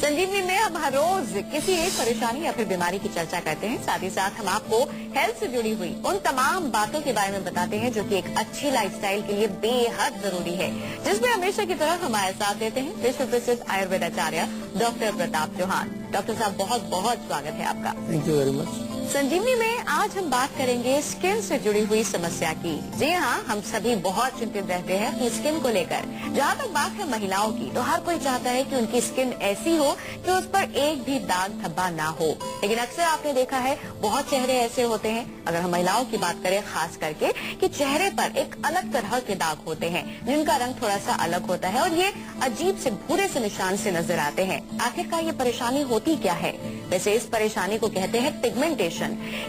संजीवनी में हम हर रोज किसी एक परेशानी या फिर बीमारी की चर्चा करते हैं। साथ ही साथ हम आपको हेल्थ से जुड़ी हुई उन तमाम बातों के बारे में बताते हैं जो कि एक अच्छी लाइफस्टाइल के लिए बेहद जरूरी है, जिसमें हमेशा की तरह हमारे साथ देते हैं विश्व प्रसिद्ध आयुर्वेद आचार्य डॉक्टर प्रताप चौहान। डॉक्टर साहब, बहुत बहुत स्वागत है आपका। Thank you very much. Sanjeevani में आज हम बात करेंगे स्किन से जुड़ी हुई समस्या की। जी हाँ, हम सभी बहुत चिंतित रहते हैं अपनी स्किन को लेकर। जहाँ तक बात है महिलाओं की, तो हर कोई चाहता है कि उनकी स्किन ऐसी हो कि उस पर एक भी दाग धब्बा ना हो। लेकिन अक्सर आपने देखा है बहुत चेहरे ऐसे होते हैं, अगर हम महिलाओं की बात करें खास करके, कि चेहरे पर एक अलग तरह के दाग होते हैं जिनका रंग थोड़ा सा अलग होता है और ये अजीब से भूरे से निशान से नजर आते हैं। आखिरकार ये परेशानी होती क्या है? वैसे इस परेशानी को कहते हैं पिगमेंटेशन।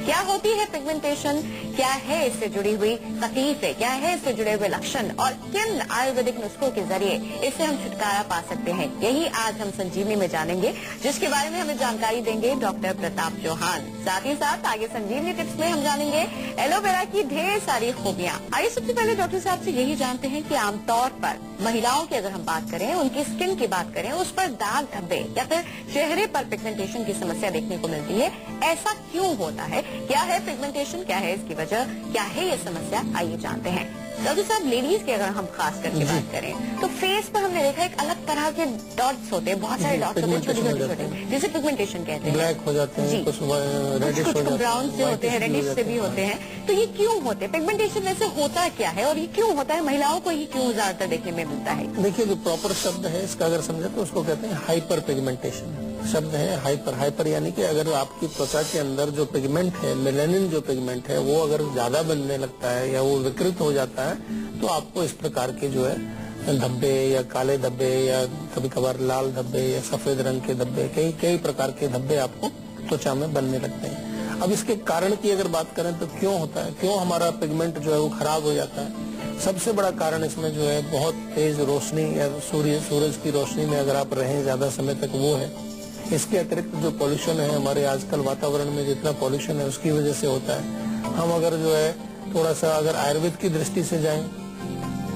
क्या होती है पिगमेंटेशन, क्या है इससे जुड़ी हुई तकलीफें, क्या है इससे जुड़े हुए लक्षण और किन आयुर्वेदिक नुस्खों के जरिए इससे हम छुटकारा पा सकते हैं, यही आज हम संजीवनी में जानेंगे, जिसके बारे में हमें जानकारी देंगे डॉक्टर प्रताप चौहान। साथ ही साथ आगे संजीवनी टिप्स में हम जानेंगे एलोवेरा की ढेर सारी खूबियां। आइए सबसे पहले डॉक्टर साहब से यही जानते हैं कि आमतौर पर महिलाओं की अगर हम बात करें, उनकी स्किन की बात करें, उस पर दाग धब्बे या फिर चेहरे पर पिगमेंटेशन की समस्या देखने को मिलती है। ऐसा क्यों होता है? क्या है पिगमेंटेशन, क्या है इसकी वजह, क्या है ये समस्या, आइए जानते हैं। डॉक्टर साहब, लेडीज की अगर हम खास करके बात करें तो फेस पर हमने देखा एक अलग तरह के डॉट्स होते हैं, बहुत सारे डॉट्स होते हैं, छोटे छोटे, जिसे पिगमेंटेशन कहते हैं। ब्लैक हो जाते हैं, कुछ ब्राउन से होते हैं, रेडिश से भी होते हैं। तो ये क्यों होते हैं? पिगमेंटेशन वैसे होता क्या है और ये क्यों होता है? महिलाओं को ही क्यों ज्यादातर देखने में मिलता है? देखिए, जो प्रॉपर शब्द है इसका अगर समझे तो उसको कहते हैं हाइपर पिगमेंटेशन। शब्द है हाइपर। हाइपर यानी कि अगर आपकी त्वचा के अंदर जो पिगमेंट है, मेलानिन जो पिगमेंट है, वो अगर ज्यादा बनने लगता है या वो विकृत हो जाता है तो आपको इस प्रकार के जो है धब्बे या काले धब्बे या कभी कभार लाल धब्बे या सफेद रंग के धब्बे, कई प्रकार के धब्बे आपको त्वचा में बनने लगते हैं। अब इसके कारण की अगर बात करें तो क्यों होता है, क्यों हमारा पिगमेंट जो है वो खराब हो जाता है? सबसे बड़ा कारण इसमें जो है बहुत तेज रोशनी या सूरज की रोशनी में अगर आप रहें ज्यादा समय तक, वो है। इसके अतिरिक्त जो पॉल्यूशन है हमारे आजकल वातावरण में, जितना पॉल्यूशन है उसकी वजह से होता है। हम अगर जो है थोड़ा सा अगर आयुर्वेद की दृष्टि से जाएं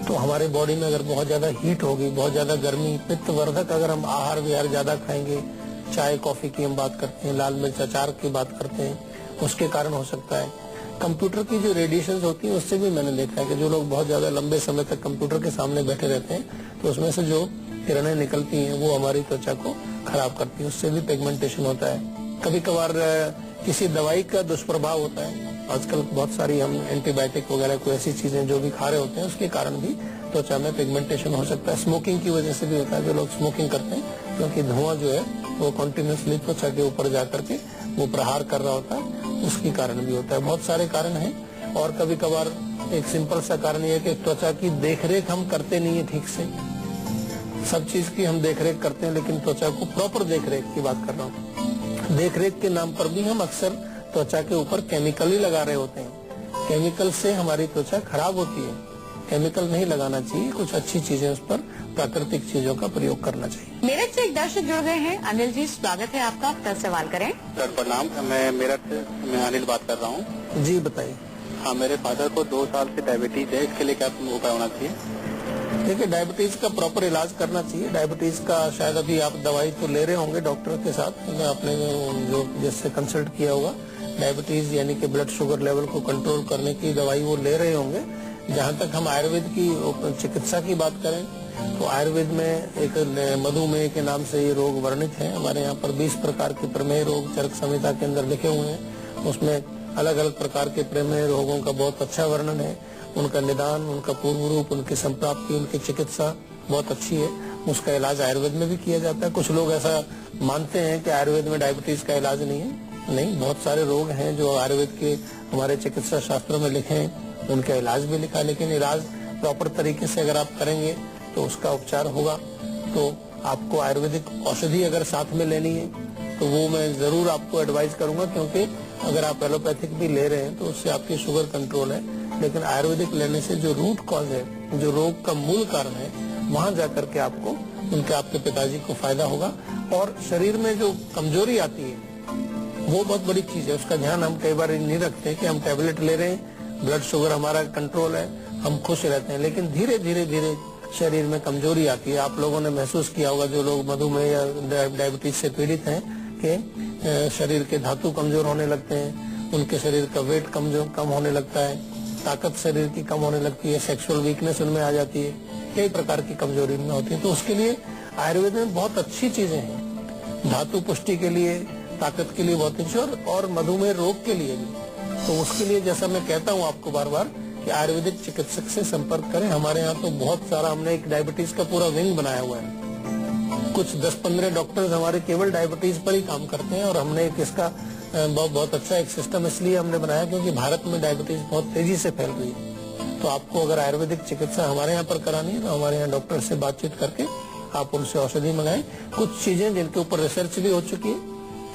तो हमारे बॉडी में अगर बहुत ज्यादा हीट होगी, बहुत ज्यादा गर्मी, पित्तवर्धक अगर हम आहार विहार ज्यादा खाएंगे, चाय कॉफी की हम बात करते हैं, लाल मिर्च अचार की बात करते हैं, उसके कारण हो सकता है। कंप्यूटर की जो रेडिएशन होती है उससे भी मैंने देखा है कि जो लोग बहुत ज्यादा लंबे समय तक कंप्यूटर के सामने बैठे रहते हैं तो उसमें से जो किरणें निकलती हैं वो हमारी त्वचा को खराब करती है, उससे भी पिगमेंटेशन होता है। कभी कभार किसी दवाई का दुष्प्रभाव होता है। आजकल बहुत सारी हम एंटीबायोटिक वगैरह कोई ऐसी चीजें जो भी खा रहे होते हैं उसके कारण भी त्वचा में पिगमेंटेशन हो सकता है। स्मोकिंग की वजह से भी होता है, जो लोग स्मोकिंग करते हैं, क्योंकि धुआं जो है वो कॉन्टिन्यूसली त्वचा के ऊपर जाकर के वो प्रहार कर रहा होता है, उसके कारण भी होता है। बहुत सारे कारण हैं। और कभी कभार एक सिंपल सा कारण ये है कि त्वचा की देखरेख हम करते नहीं है ठीक से। सब चीज की हम देखरेख करते हैं लेकिन त्वचा को प्रॉपर देखरेख की बात कर रहा हूँ। देखरेख के नाम पर भी हम अक्सर त्वचा के ऊपर केमिकल ही लगा रहे होते हैं। केमिकल से हमारी त्वचा खराब होती है। केमिकल नहीं लगाना चाहिए, कुछ अच्छी चीजें उस पर प्राकृतिक चीजों का प्रयोग करना चाहिए। मेरठ से एक दर्शक जुड़ गए हैं। अनिल जी, स्वागत है आपका, अपना सवाल करें। सर प्रणाम, मैं मेरठ से मैं अनिल बात कर रहा हूँ। जी बताइए। हाँ, मेरे फादर को 2 साल से डायबिटीज है, इसके लिए क्या उपाय होना चाहिए? देखिए, डायबिटीज का प्रॉपर इलाज करना चाहिए। डायबिटीज का शायद अभी आप दवाई तो ले रहे होंगे डॉक्टर के साथ, आपने जो जिससे कंसल्ट किया होगा, डायबिटीज यानी कि ब्लड शुगर लेवल को कंट्रोल करने की दवाई वो ले रहे होंगे। जहाँ तक हम आयुर्वेद की चिकित्सा की बात करें तो आयुर्वेद में एक मधुमेह के नाम से ये रोग वर्णित है। हमारे यहाँ पर 20 प्रकार के प्रमेय रोग चरक संहिता के अंदर लिखे हुए हैं। उसमें अलग अलग प्रकार के प्रमेय रोगों का बहुत अच्छा वर्णन है। उनका निदान, उनका पूर्व रूप, उनकी संप्राप्ति, उनकी चिकित्सा बहुत अच्छी है। उसका इलाज आयुर्वेद में भी किया जाता है। कुछ लोग ऐसा मानते हैं कि आयुर्वेद में डायबिटीज का इलाज नहीं है। नहीं, बहुत सारे रोग हैं जो आयुर्वेद के हमारे चिकित्सा शास्त्रों में लिखे हैं, उनका इलाज भी लिखा है। लेकिन इलाज प्रॉपर तरीके से अगर आप करेंगे तो उसका उपचार होगा। तो आपको आयुर्वेदिक औषधि अगर साथ में लेनी है तो वो मैं जरूर आपको एडवाइज करूंगा, क्योंकि अगर आप एलोपैथिक भी ले रहे हैं तो उससे आपकी शुगर कंट्रोल है। लेकिन आयुर्वेदिक लेने से जो रूट कॉज है, जो रोग का मूल कारण है, वहाँ जाकर के आपको आपके पिताजी को फायदा होगा। और शरीर में जो कमजोरी आती है वो बहुत बड़ी चीज है, उसका ध्यान हम कई बार नहीं रखते कि हम टैबलेट ले रहे हैं, ब्लड शुगर हमारा कंट्रोल है, हम खुश रहते हैं, लेकिन धीरे धीरे धीरे शरीर में कमजोरी आती है। आप लोगों ने महसूस किया होगा, जो लोग मधुमेह या डायबिटीज से पीड़ित हैं, कि शरीर के धातु कमजोर होने लगते हैं, उनके शरीर का वेट कम होने लगता है, ताकत शरीर की कम होने लगती है, सेक्सुअल वीकनेस उनमें आ जाती है, कई प्रकार की कमजोरी में होती है। तो उसके लिए आयुर्वेद में बहुत अच्छी चीजें हैं, धातु पुष्टि के लिए, ताकत के लिए बहुत अच्छी, और मधुमेह रोग के लिए भी। तो उसके लिए जैसा मैं कहता हूँ आपको बार बार कि आयुर्वेदिक चिकित्सक से संपर्क करें। हमारे यहाँ तो बहुत सारा, हमने एक डायबिटीज का पूरा विंग बनाया हुआ है। कुछ 10-15 डॉक्टर्स हमारे केवल डायबिटीज पर ही काम करते हैं, और हमने एक इसका बहुत अच्छा एक सिस्टम इसलिए हमने बनाया क्योंकि भारत में डायबिटीज बहुत तेजी से फैल रही है। तो आपको अगर आयुर्वेदिक चिकित्सा हमारे यहाँ पर करानी है तो हमारे यहाँ डॉक्टर से बातचीत करके आप उनसे औषधि मंगाएं। कुछ चीजें जिनके ऊपर रिसर्च भी हो चुकी है,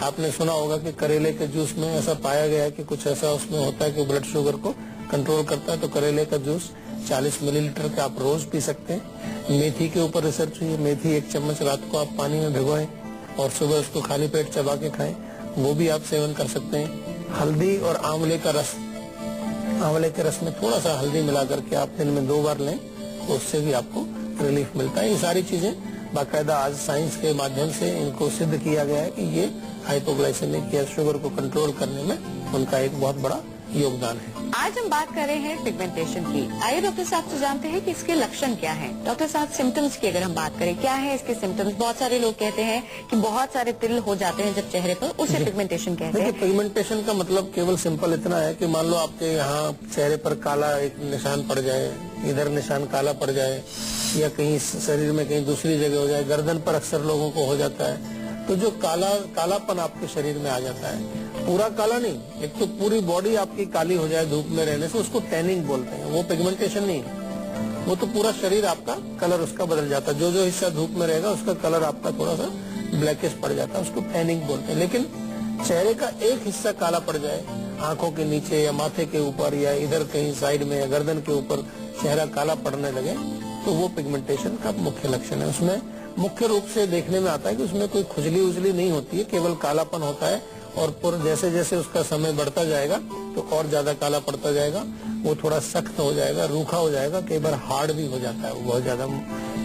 आपने सुना होगा कि करेले के जूस में ऐसा पाया गया है कि कुछ ऐसा उसमें होता है कि ब्लड शुगर को कंट्रोल करता है। तो करेले का जूस 40 मिलीलीटर का आप रोज पी सकते हैं। मेथी के ऊपर रिसर्च हुई है, मेथी 1 चम्मच रात को आप पानी में भिगोएं और सुबह उसको खाली पेट चबा के खाएं, वो भी आप सेवन कर सकते हैं। हल्दी और आंवले का रस, आंवले के रस में थोड़ा सा हल्दी मिला करके आप दिन में 2 बार लें, तो उससे भी आपको रिलीफ मिलता है। ये सारी चीजें बाकायदा आज साइंस के माध्यम से इनको सिद्ध किया गया है कि ये हाइपोग्लाइसेमिक या शुगर को कंट्रोल करने में उनका एक बहुत बड़ा योगदान है। आज हम बात कर रहे हैं पिगमेंटेशन की। आइए डॉक्टर साहब से जानते हैं कि इसके लक्षण क्या हैं। डॉक्टर साहब, सिम्टम्स की अगर हम बात करें, क्या है इसके सिम्टम्स? बहुत सारे लोग कहते हैं कि बहुत सारे तिल हो जाते हैं जब चेहरे पर, उसे पिगमेंटेशन कहते हैं। पिगमेंटेशन का मतलब केवल सिंपल इतना है कि मान लो आपके यहाँ चेहरे पर काला एक निशान पड़ जाए, इधर निशान काला पड़ जाए, या कहीं शरीर में कहीं दूसरी जगह हो जाए, गर्दन पर अक्सर लोगों को हो जाता है। तो जो कालापन आपके शरीर में आ जाता है, पूरा काला नहीं, एक तो पूरी बॉडी आपकी काली हो जाए धूप में रहने से, उसको टैनिंग बोलते हैं। वो पिगमेंटेशन नहीं है, वो तो पूरा शरीर आपका कलर उसका बदल जाता है। जो हिस्सा धूप में रहेगा उसका कलर आपका थोड़ा सा ब्लैकिश पड़ जाता है, उसको टैनिंग बोलते हैं। लेकिन चेहरे का एक हिस्सा काला पड़ जाए, आंखों के नीचे या माथे के ऊपर या इधर कहीं साइड में या गर्दन के ऊपर चेहरा काला पड़ने लगे, तो वो पिगमेंटेशन का मुख्य लक्षण है। उसमें मुख्य रूप से देखने में आता है कि उसमें कोई खुजली उजली नहीं होती है, केवल कालापन होता है। और जैसे जैसे उसका समय बढ़ता जाएगा तो और ज्यादा काला पड़ता जाएगा, वो थोड़ा सख्त हो जाएगा, रूखा हो जाएगा, कई बार हार्ड भी हो जाता है वो बहुत ज्यादा।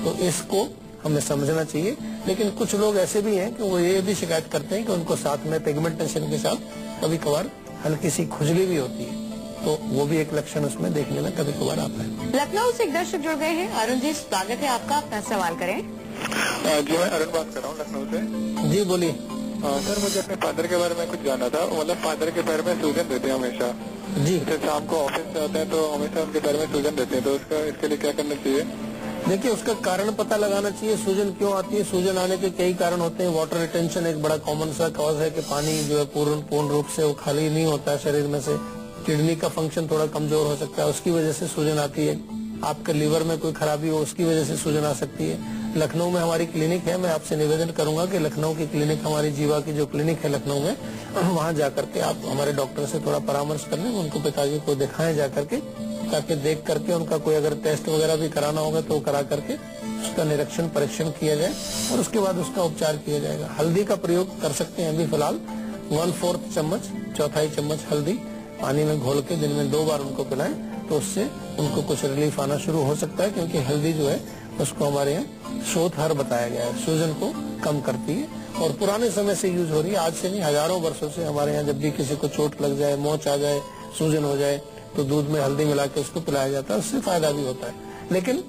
तो इसको हमें समझना चाहिए। लेकिन कुछ लोग ऐसे भी हैं कि वो ये भी शिकायत करते हैं कि उनको साथ में पिगमेंटेशन के साथ कभी कभार हल्की सी खुजली भी होती है, तो वो भी एक लक्षण उसमें देखने में कभी कभार आता है। लखनऊ से एक दर्शक जुड़ गए हैं। अरुण जी, स्वागत है आपका, अपना सवाल करें। जी, मैं अरुण बात कर रहा हूँ लखनऊ से। जी बोलिए। सर, मुझे अपने फादर के बारे में कुछ जानना था। मतलब फादर के पैर में सूजन देते हैं हमेशा। जी, जैसे शाम को ऑफिस से आते हैं तो हमेशा उनके पैर में सूजन देते हैं, तो इसके लिए क्या करना चाहिए? देखिए, उसका कारण पता लगाना चाहिए, सूजन क्यों आती है। सूजन आने के कई कारण होते हैं। वाटर रिटेंशन एक बड़ा कॉमन सा कॉज है कि पानी जो है पूर्ण रूप से वो खाली नहीं होता है शरीर में से। किडनी का फंक्शन थोड़ा कमजोर हो सकता है, उसकी वजह से सूजन आती है। आपके लीवर में कोई खराबी हो, उसकी वजह से सूजन आ सकती है। लखनऊ में हमारी क्लिनिक है, मैं आपसे निवेदन करूंगा कि लखनऊ की क्लिनिक, हमारी जीवा की जो क्लिनिक है लखनऊ में, वहाँ जाकर के आप हमारे डॉक्टर से थोड़ा परामर्श कर लें, उनको पिताजी को दिखाएं जाकर के, ताकि देख करके उनका कोई अगर टेस्ट वगैरह भी कराना होगा तो करा करके उसका निरीक्षण परीक्षण किया जाए और उसके बाद उसका उपचार किया जाएगा। हल्दी का प्रयोग कर सकते हैं अभी फिलहाल 1/4 चम्मच, चौथाई चम्मच हल्दी पानी में घोल के दिन में 2 बार उनको पिलाएं, तो उससे उनको कुछ रिलीफ आना शुरू हो सकता है। क्योंकि हल्दी जो है उसको हमारे यहाँ शोथहर बताया गया है, सूजन को कम करती है और पुराने समय से यूज हो रही है, आज से नहीं हजारों वर्षों से। हमारे यहाँ जब भी किसी को चोट लग जाए, मोच आ जाए, सूजन हो जाए, तो दूध में हल्दी मिला के उसको पिलाया जाता है, उससे फायदा भी होता है। लेकिन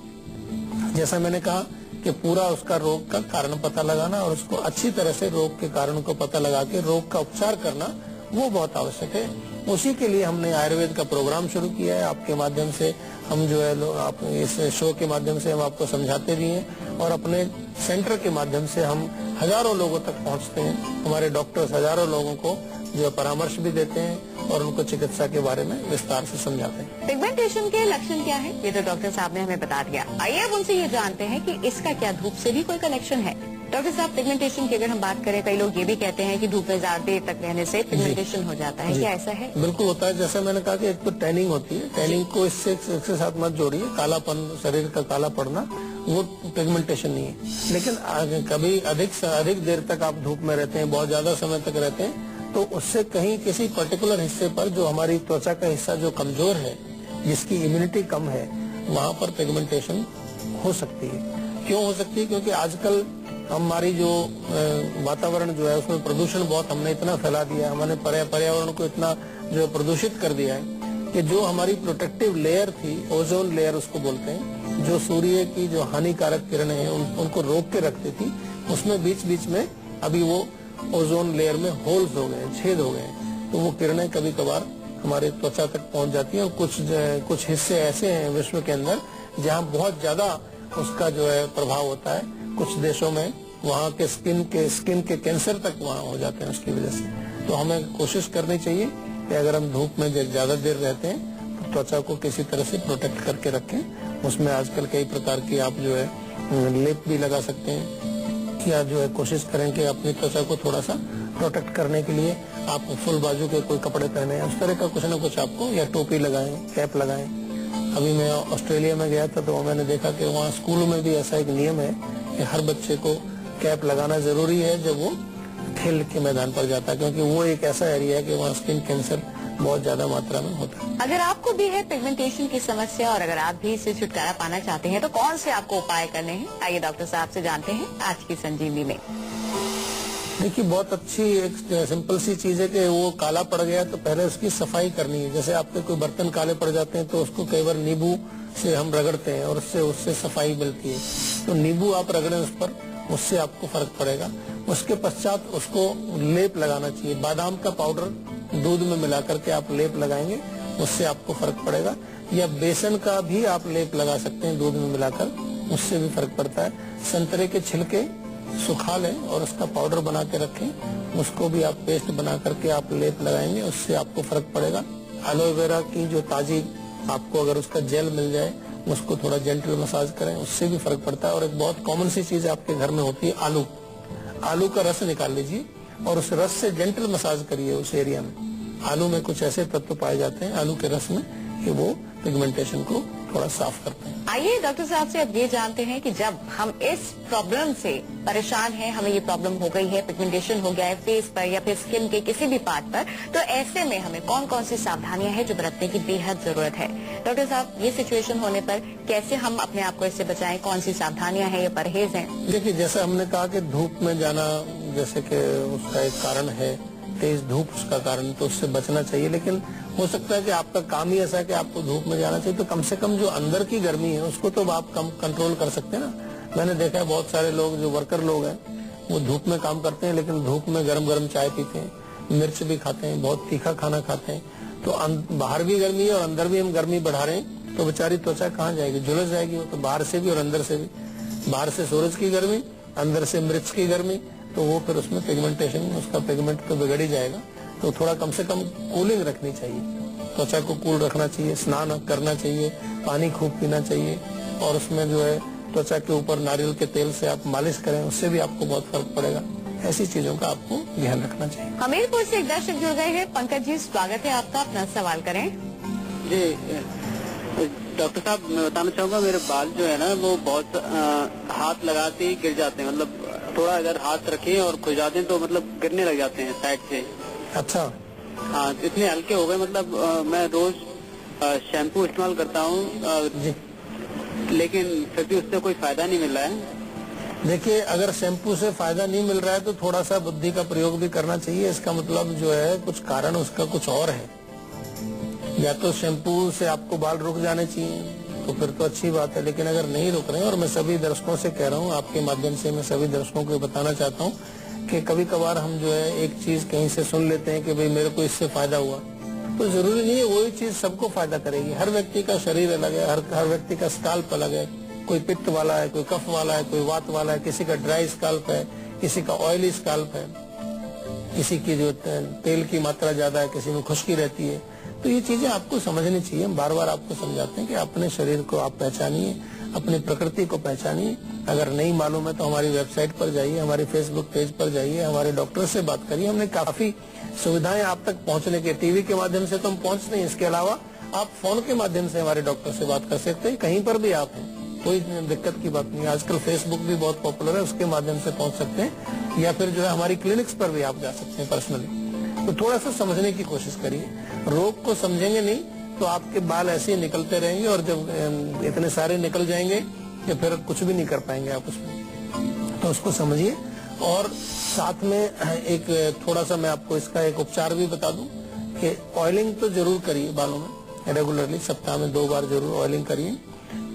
जैसा मैंने कहा कि पूरा उसका रोग का कारण पता लगाना और उसको अच्छी तरह से रोग के कारण को पता लगा के रोग का उपचार करना, वो बहुत आवश्यक है। उसी के लिए हमने आयुर्वेद का प्रोग्राम शुरू किया है। आपके माध्यम से हम जो है आप इस शो के माध्यम से हम आपको समझाते भी हैं और अपने सेंटर के माध्यम से हम हजारों लोगों तक पहुंचते हैं। हमारे डॉक्टर्स हजारों लोगों को जो परामर्श भी देते हैं और उनको चिकित्सा के बारे में विस्तार से समझाते हैं। पिगमेंटेशन के लक्षण क्या है, ये तो डॉक्टर साहब ने हमें बता दिया। आइए अब उनसे ये जानते हैं कि इसका क्या धूप से भी कोई कनेक्शन है। डॉक्टर साहब, पिगमेंटेशन की अगर हम बात करें, कई लोग ये भी कहते हैं कि धूप में ज्यादा देर तक रहने से पिगमेंटेशन हो जाता है, क्या ऐसा है? बिल्कुल होता है। जैसे मैंने कहा कि एक तो टैनिंग होती है, टैनिंग को इससे साथ मत जोड़िए। कालापन, शरीर का काला पड़ना, वो पिगमेंटेशन नहीं है। लेकिन कभी अधिक से अधिक देर तक आप धूप में रहते हैं, बहुत ज्यादा समय तक रहते हैं, तो उससे कहीं किसी पर्टिकुलर हिस्से पर, जो हमारी त्वचा का हिस्सा जो कमजोर है, जिसकी इम्यूनिटी कम है, वहाँ पर पिगमेंटेशन हो सकती है। क्यों हो सकती है? क्योंकि आजकल हमारी जो वातावरण जो है उसमें प्रदूषण बहुत हमने इतना फैला दिया है, हमने पर्यावरण को इतना जो प्रदूषित कर दिया है कि जो हमारी प्रोटेक्टिव लेयर थी, ओजोन लेयर उसको बोलते हैं, जो सूर्य की जो हानिकारक किरणें हैं उनको रोक के रखती थी, उसमें बीच बीच में अभी वो ओजोन लेयर में होल्स हो गए, छेद हो गए, तो वो किरणें कभी कभार हमारे त्वचा तक पहुंच जाती है। और कुछ हिस्से ऐसे हैं विश्व के अंदर जहां बहुत ज्यादा उसका जो है प्रभाव होता है। कुछ देशों में वहाँ के स्किन के कैंसर तक वहाँ हो जाते हैं उसकी वजह से। तो हमें कोशिश करनी चाहिए कि अगर हम धूप में ज्यादा देर रहते हैं तो त्वचा को किसी तरह से प्रोटेक्ट करके रखें। उसमें आजकल कई प्रकार की आप जो है लेप भी लगा सकते हैं, या जो है कोशिश करें कि अपनी त्वचा को थोड़ा सा प्रोटेक्ट करने के लिए आप फुल बाजू के कोई कपड़े पहने, उस तरह का कुछ न कुछ आपको, या टोपी लगाएं, कैप लगाएं। अभी मैं ऑस्ट्रेलिया में गया था तो मैंने देखा कि वहाँ स्कूलों में भी ऐसा एक नियम है कि हर बच्चे को कैप लगाना जरूरी है जब वो खेल के मैदान पर जाता है, क्योंकि वो एक ऐसा एरिया है कि वहाँ स्किन कैंसर बहुत ज्यादा मात्रा में होता है। अगर आपको भी है पिगमेंटेशन की समस्या और अगर आप भी इससे छुटकारा पाना चाहते हैं तो कौन से आपको उपाय करने हैं, आइए डॉक्टर साहब से जानते हैं आज की संजीवनी में। देखिए, बहुत अच्छी एक सिंपल सी चीज है कि वो काला पड़ गया तो पहले उसकी सफाई करनी है। जैसे आपके कोई बर्तन काले पड़ जाते हैं तो उसको कई बार नींबू से हम रगड़ते हैं और उससे सफाई मिलती है। तो नींबू आप रगड़ें उस पर, उससे आपको फर्क पड़ेगा। उसके पश्चात उसको लेप लगाना चाहिए। बादाम का पाउडर दूध में मिला करके आप लेप लगाएंगे, उससे आपको फर्क पड़ेगा। या बेसन का भी आप लेप लगा सकते हैं दूध में मिलाकर, उससे भी फर्क पड़ता है। संतरे के छिलके सुखा लें और उसका पाउडर बना के रखें, उसको भी आप पेस्ट बना करके आप लेप लगाएंगे, उससे आपको फर्क पड़ेगा। एलोवेरा की जो ताजी आपको अगर उसका जेल मिल जाए उसको थोड़ा जेंटल मसाज करें, उससे भी फर्क पड़ता है। और एक बहुत कॉमन सी चीज आपके घर में होती है आलू का रस निकाल लीजिए और उस रस से जेंटल मसाज करिए उस एरिया में। आलू में कुछ ऐसे तत्व पाए जाते हैं आलू के रस में कि वो पिगमेंटेशन को थोड़ा साफ करते हैं। आइए डॉक्टर साहब से अब ये जानते हैं कि जब हम इस प्रॉब्लम से परेशान हैं, हमें ये प्रॉब्लम हो गई है, पिगमेंटेशन हो गया है फेस पर या फिर स्किन के किसी भी पार्ट पर, तो ऐसे में हमें कौन कौन सी सावधानियां हैं जो बरतने की बेहद जरूरत है। डॉक्टर साहब, ये सिचुएशन होने पर कैसे हम अपने आप को इससे बचाएं, कौन सी सावधानियां हैं या परहेज हैं? देखिए, जैसे हमने कहा कि धूप में जाना जैसे कि उसका एक कारण है, तेज धूप उसका कारण, तो उससे बचना चाहिए। लेकिन हो सकता है कि आपका काम ही ऐसा है कि आपको धूप में जाना चाहिए, तो कम से कम जो अंदर की गर्मी है उसको तो आप कम कंट्रोल कर सकते हैं ना। मैंने देखा है बहुत सारे लोग जो वर्कर लोग हैं वो धूप में काम करते हैं लेकिन धूप में गरम गरम चाय पीते हैं, मिर्च भी खाते हैं, बहुत तीखा खाना खाते हैं। तो बाहर भी गर्मी है और अंदर भी हम गर्मी बढ़ा रहे हैं, तो बेचारी त्वचा कहाँ जाएगी, झुलस जाएगी वो तो, बाहर से भी और अंदर से भी। बाहर से सूरज की गर्मी, अंदर से मिर्च की गर्मी, तो वो फिर उसमें पिगमेंटेशन, उसका पिगमेंट तो बिगड़ ही जाएगा। तो थोड़ा कम से कम कूलिंग रखनी चाहिए, त्वचा को कूल रखना चाहिए, स्नान करना चाहिए, पानी खूब पीना चाहिए, और उसमें जो है त्वचा के ऊपर नारियल के तेल से आप मालिश करें, उससे भी आपको बहुत फर्क पड़ेगा। ऐसी चीजों का आपको ध्यान रखना चाहिए। हमीरपुर से एक दर्शक जुड़ गए हैं। पंकज जी, स्वागत है आपका, अपना सवाल करें। जी डॉक्टर साहब, मैं बताना चाहूँगा मेरे बाल जो है ना वो बहुत हाथ लगाते ही गिर जाते हैं, मतलब थोड़ा अगर हाथ रखें और खुल जाते हैं तो मतलब गिरने लग जाते हैं साइड से। अच्छा। हाँ, इतने हल्के हो गए, मतलब मैं रोज शैम्पू इस्तेमाल करता हूँ लेकिन फिर भी उससे कोई फायदा नहीं मिल रहा है। देखिए, अगर शैम्पू से फायदा नहीं मिल रहा है तो थोड़ा सा बुद्धि का प्रयोग भी करना चाहिए। इसका मतलब जो है कुछ कारण उसका कुछ और है। या तो शैम्पू से आपको बाल रुक जाने चाहिए तो फिर तो अच्छी बात है, लेकिन अगर नहीं रुक रहे हैं, और मैं सभी दर्शकों से कह रहा हूँ, आपके माध्यम से मैं सभी दर्शकों को बताना चाहता हूँ कि कभी कभार हम जो है एक चीज कहीं से सुन लेते हैं कि भाई मेरे को इससे फायदा हुआ, तो जरूरी नहीं है वही चीज सबको फायदा करेगी। हर व्यक्ति का शरीर अलग है, हर व्यक्ति का स्काल्प अलग है। कोई पित्त वाला है, कोई कफ वाला है, कोई वात वाला है, किसी का ड्राई स्काल्प है, किसी का ऑयली स्काल्प है, किसी की जो तेल की मात्रा ज्यादा है, किसी में खुश्की रहती है। तो ये चीजें आपको समझनी चाहिए। हम बार बार आपको समझाते हैं कि अपने शरीर को आप पहचानिए, अपनी प्रकृति को पहचानिए। अगर नहीं मालूम है तो हमारी वेबसाइट पर जाइए, हमारे फेसबुक पेज पर जाइए, हमारे डॉक्टर से बात करिए। हमने काफी सुविधाएं आप तक पहुंचने के, टीवी के माध्यम से तो हम पहुंच नहीं, इसके अलावा आप फोन के माध्यम से हमारे डॉक्टर से बात कर सकते हैं, कहीं पर भी आप हैं, कोई दिक्कत की बात नहीं। आजकल फेसबुक भी बहुत पॉपुलर है, उसके माध्यम से पहुंच सकते हैं, या फिर जो है हमारी क्लिनिक्स पर भी आप जा सकते हैं पर्सनली। तो थोड़ा सा समझने की कोशिश करिए। रोग को समझेंगे नहीं तो आपके बाल ऐसे ही निकलते रहेंगे, और जब इतने सारे निकल जाएंगे कि फिर कुछ भी नहीं कर पाएंगे आप उसमें। तो उसको समझिए। और साथ में एक थोड़ा सा मैं आपको इसका एक उपचार भी बता दूं कि ऑयलिंग तो जरूर करिए बालों में रेगुलरली, सप्ताह में 2 बार जरूर ऑयलिंग करिए।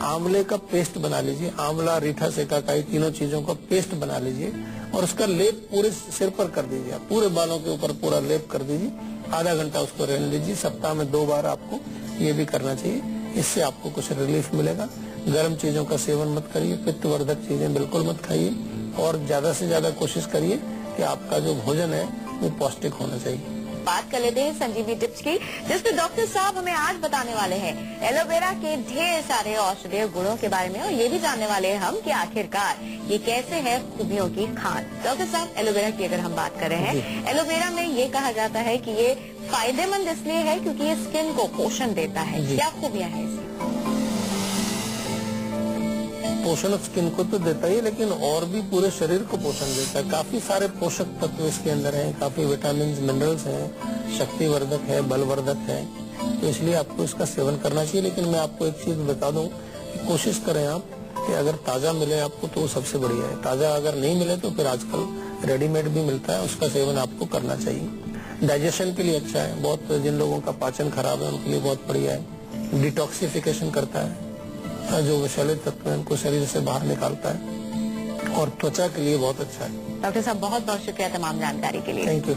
आंवले का पेस्ट बना लीजिए, आंवला, रीठा, सिकाकाई, तीनों चीजों का पेस्ट बना लीजिए और उसका लेप पूरे सिर पर कर दीजिए, आप पूरे बालों के ऊपर पूरा लेप कर दीजिए। आधा घंटा उसको रहने दीजिए। सप्ताह में 2 बार आपको ये भी करना चाहिए, इससे आपको कुछ रिलीफ मिलेगा। गर्म चीजों का सेवन मत करिए, पित्तवर्धक चीजें बिल्कुल मत खाइए और ज्यादा से ज्यादा कोशिश करिए कि आपका जो भोजन है वो पौष्टिक होना चाहिए। बात कर लेते हैं संजीवनी टिप्स की, जिसमें डॉक्टर साहब हमें आज बताने वाले हैं एलोवेरा के ढेर सारे औषधीय गुणों के बारे में, और ये भी जानने वाले हैं हम कि आखिरकार ये कैसे है खूबियों की खान। डॉक्टर साहब, एलोवेरा की अगर हम बात कर रहे हैं, एलोवेरा में ये कहा जाता है कि ये फायदेमंद इसलिए है क्योंकि ये स्किन को पोषण देता है। क्या खूबियां हैं इसकी? पोषण स्किन को तो देता ही, लेकिन और भी पूरे शरीर को पोषण देता है। काफी सारे पोषक तत्व इसके अंदर हैं, काफी विटामिन, मिनरल्स हैं, शक्तिवर्धक है, बलवर्धक है, तो इसलिए आपको इसका सेवन करना चाहिए। लेकिन मैं आपको एक चीज बता दूं कि कोशिश करें आप कि अगर ताजा मिले आपको तो वो सबसे बढ़िया है। ताजा अगर नहीं मिले तो फिर आजकल रेडीमेड भी मिलता है, उसका सेवन आपको करना चाहिए। डाइजेशन के लिए अच्छा है, बहुत जिन लोगों का पाचन खराब है उनके लिए बहुत बढ़िया है। डिटॉक्सिफिकेशन करता है, जो विषैले तत्व है उनको शरीर से बाहर निकालता है और त्वचा के लिए बहुत अच्छा है। डॉक्टर साहब, बहुत बहुत शुक्रिया तमाम जानकारी के लिए। Thank you.